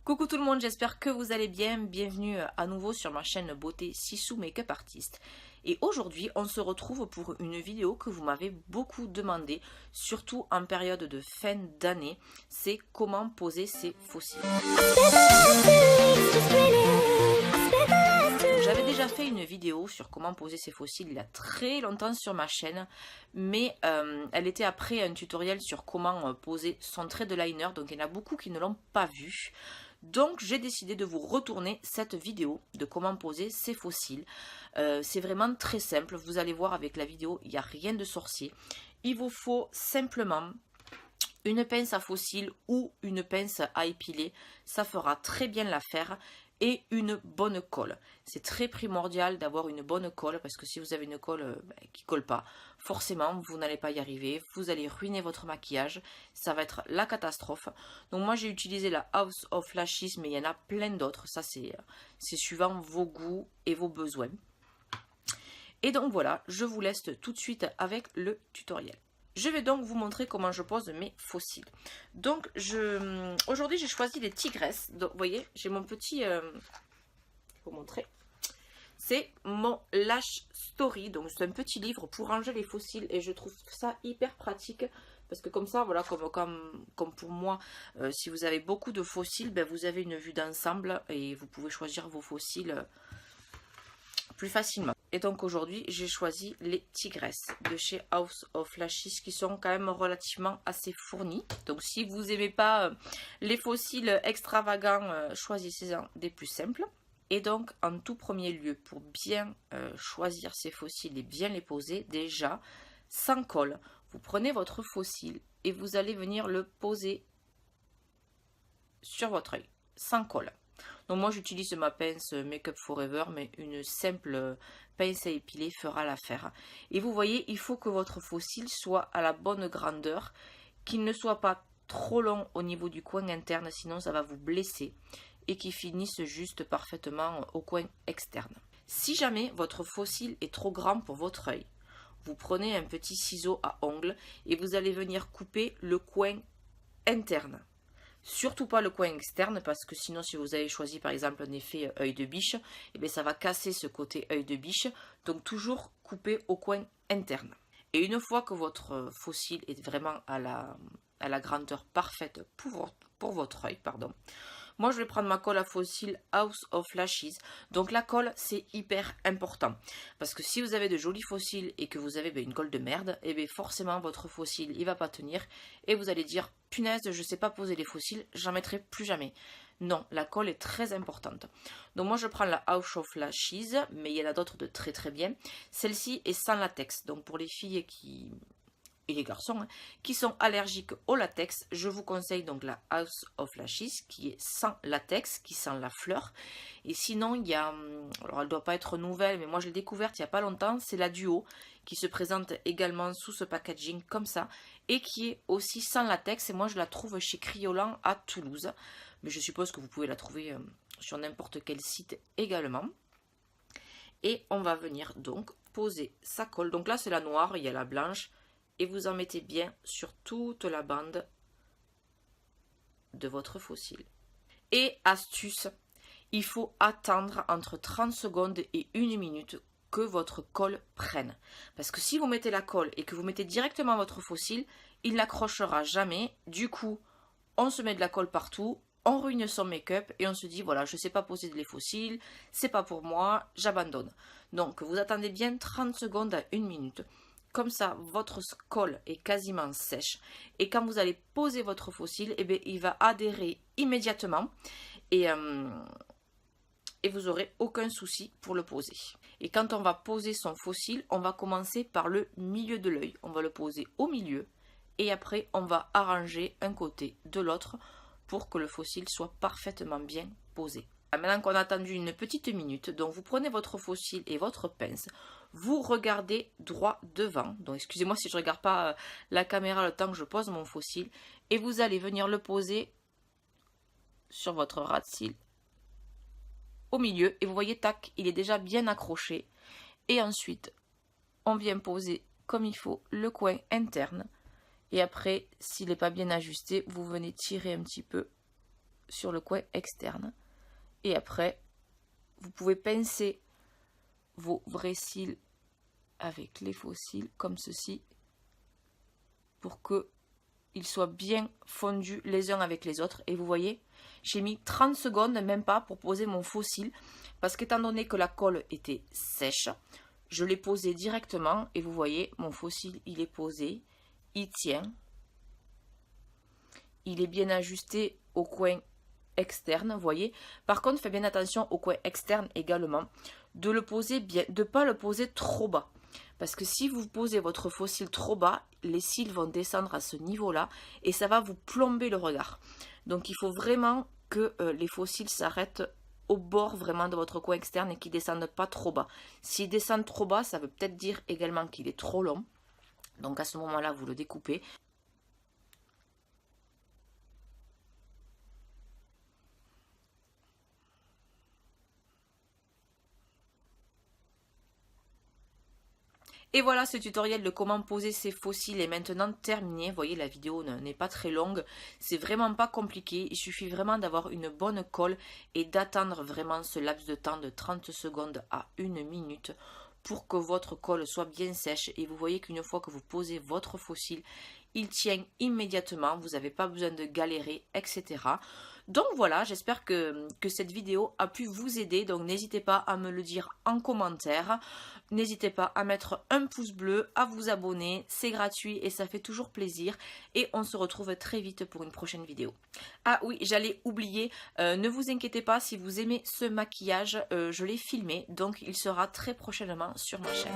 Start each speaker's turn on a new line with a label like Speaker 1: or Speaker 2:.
Speaker 1: Coucou tout le monde, j'espère que vous allez bien. Bienvenue à nouveau sur ma chaîne Beauté Sissou Makeup Artist. Et aujourd'hui, on se retrouve pour une vidéo que vous m'avez beaucoup demandé, surtout en période de fin d'année. C'est comment poser ses faux cils. J'avais déjà fait une vidéo sur comment poser ses faux cils il y a très longtemps sur ma chaîne, mais elle était après un tutoriel sur comment poser son trait de liner, donc il y en a beaucoup qui ne l'ont pas vu. Donc j'ai décidé de vous retourner cette vidéo de comment poser ses faux cils. C'est vraiment très simple, vous allez voir avec la vidéo, il n'y a rien de sorcier. Il vous faut simplement une pince à faux cils ou une pince à épiler, ça fera très bien l'affaire. Et une bonne colle. C'est très primordial d'avoir une bonne colle parce que si vous avez une colle qui ne colle pas, forcément vous n'allez pas y arriver, vous allez ruiner votre maquillage, ça va être la catastrophe. Donc moi j'ai utilisé la House of Lashes, mais il y en a plein d'autres, ça c'est suivant vos goûts et vos besoins. Et donc voilà, je vous laisse tout de suite avec le tutoriel. Je vais donc vous montrer comment je pose mes faux cils. Donc, aujourd'hui, j'ai choisi les tigresses. Donc, vous voyez, j'ai mon petit... je vais vous montrer. C'est mon Lash Story. Donc, c'est un petit livre pour ranger les faux cils. Et je trouve ça hyper pratique. Parce que comme ça, voilà, comme pour moi, si vous avez beaucoup de faux cils, ben, vous avez une vue d'ensemble. Et vous pouvez choisir vos faux cils plus facilement. Et donc aujourd'hui j'ai choisi les tigresses de chez House of Lashes qui sont quand même relativement assez fournies. Donc si vous n'aimez pas les faux cils extravagants, choisissez-en des plus simples. Et donc en tout premier lieu, pour bien choisir ces faux cils et bien les poser, déjà sans colle, vous prenez votre faux cil et vous allez venir le poser sur votre œil, sans colle. Donc moi j'utilise ma pince Make Up Forever, mais une simple pince à épiler fera l'affaire. Et vous voyez, il faut que votre faux cil soit à la bonne grandeur, qu'il ne soit pas trop long au niveau du coin interne, sinon ça va vous blesser, et qu'il finisse juste parfaitement au coin externe. Si jamais votre faux cil est trop grand pour votre œil, vous prenez un petit ciseau à ongles et vous allez venir couper le coin interne. Surtout pas le coin externe parce que sinon si vous avez choisi par exemple un effet œil de biche, et bien ça va casser ce côté œil de biche. Donc toujours couper au coin interne. Et une fois que votre faux cil est vraiment à la grandeur parfaite pour votre œil, pardon, moi je vais prendre ma colle à faux cils House of Lashes. Donc la colle c'est hyper important. Parce que si vous avez de jolis faux cils et que vous avez une colle de merde, et bien forcément votre faux cil il va pas tenir. Et vous allez dire punaise je sais pas poser les faux cils, j'en mettrai plus jamais. Non, la colle est très importante. Donc moi je prends la House of Lashes, mais il y en a d'autres de très très bien. Celle-ci est sans latex. Donc pour les filles et les garçons qui sont allergiques au latex, je vous conseille donc la House of Lashes qui est sans latex, qui sent la fleur. Et sinon il y a, alors elle ne doit pas être nouvelle mais moi je l'ai découverte il n'y a pas longtemps, c'est la Duo qui se présente également sous ce packaging comme ça et qui est aussi sans latex et moi je la trouve chez Criolan à Toulouse, mais je suppose que vous pouvez la trouver sur n'importe quel site également. Et on va venir donc poser sa colle, donc là c'est la noire, il y a la blanche. Et vous en mettez bien sur toute la bande de votre faux cil. Et astuce, il faut attendre entre 30 secondes et 1 minute que votre colle prenne. Parce que si vous mettez la colle et que vous mettez directement votre faux cil, il n'accrochera jamais. Du coup, on se met de la colle partout, on ruine son make-up et on se dit voilà, je ne sais pas poser les faux cils, c'est pas pour moi, j'abandonne. Donc vous attendez bien 30 secondes à 1 minute. Comme ça, votre colle est quasiment sèche. Et quand vous allez poser votre faux cil, eh bien, il va adhérer immédiatement. Et vous n'aurez aucun souci pour le poser. Et quand on va poser son faux cil, on va commencer par le milieu de l'œil. On va le poser au milieu. Et après, on va arranger un côté de l'autre pour que le faux cil soit parfaitement bien posé. Maintenant qu'on a attendu une petite minute, donc vous prenez votre faux cil et votre pince, vous regardez droit devant, donc excusez-moi si je ne regarde pas la caméra le temps que je pose mon faux cil, et vous allez venir le poser sur votre ras de cils au milieu, et vous voyez, tac, il est déjà bien accroché, et ensuite on vient poser comme il faut le coin interne, et après, s'il n'est pas bien ajusté, vous venez tirer un petit peu sur le coin externe. Et après, vous pouvez pincer vos vrais cils avec les faux cils, comme ceci, pour qu'ils soient bien fondus les uns avec les autres. Et vous voyez, j'ai mis 30 secondes, même pas, pour poser mon faux cil, parce qu'étant donné que la colle était sèche, je l'ai posé directement, et vous voyez, mon faux cil, il est posé, il tient, il est bien ajusté au coin externe, vous voyez. Par contre, faites bien attention au coin externe également, de le poser bien, de ne pas le poser trop bas. Parce que si vous posez votre faux cil trop bas, les cils vont descendre à ce niveau-là et ça va vous plomber le regard. Donc il faut vraiment que les faux cils s'arrêtent au bord vraiment de votre coin externe et qu'ils ne descendent pas trop bas. S'ils descendent trop bas, ça veut peut-être dire également qu'il est trop long. Donc à ce moment-là, vous le découpez. Et voilà, ce tutoriel de comment poser ses faux cils est maintenant terminé. Vous voyez, la vidéo n'est pas très longue. C'est vraiment pas compliqué. Il suffit vraiment d'avoir une bonne colle et d'attendre vraiment ce laps de temps de 30 secondes à 1 minute pour que votre colle soit bien sèche. Et vous voyez qu'une fois que vous posez votre faux cil, il tient immédiatement. Vous n'avez pas besoin de galérer, etc. Donc voilà, j'espère que cette vidéo a pu vous aider. Donc n'hésitez pas à me le dire en commentaire. N'hésitez pas à mettre un pouce bleu, à vous abonner. C'est gratuit et ça fait toujours plaisir. Et on se retrouve très vite pour une prochaine vidéo. Ah oui, j'allais oublier, ne vous inquiétez pas si vous aimez ce maquillage. Je l'ai filmé, donc il sera très prochainement sur ma chaîne.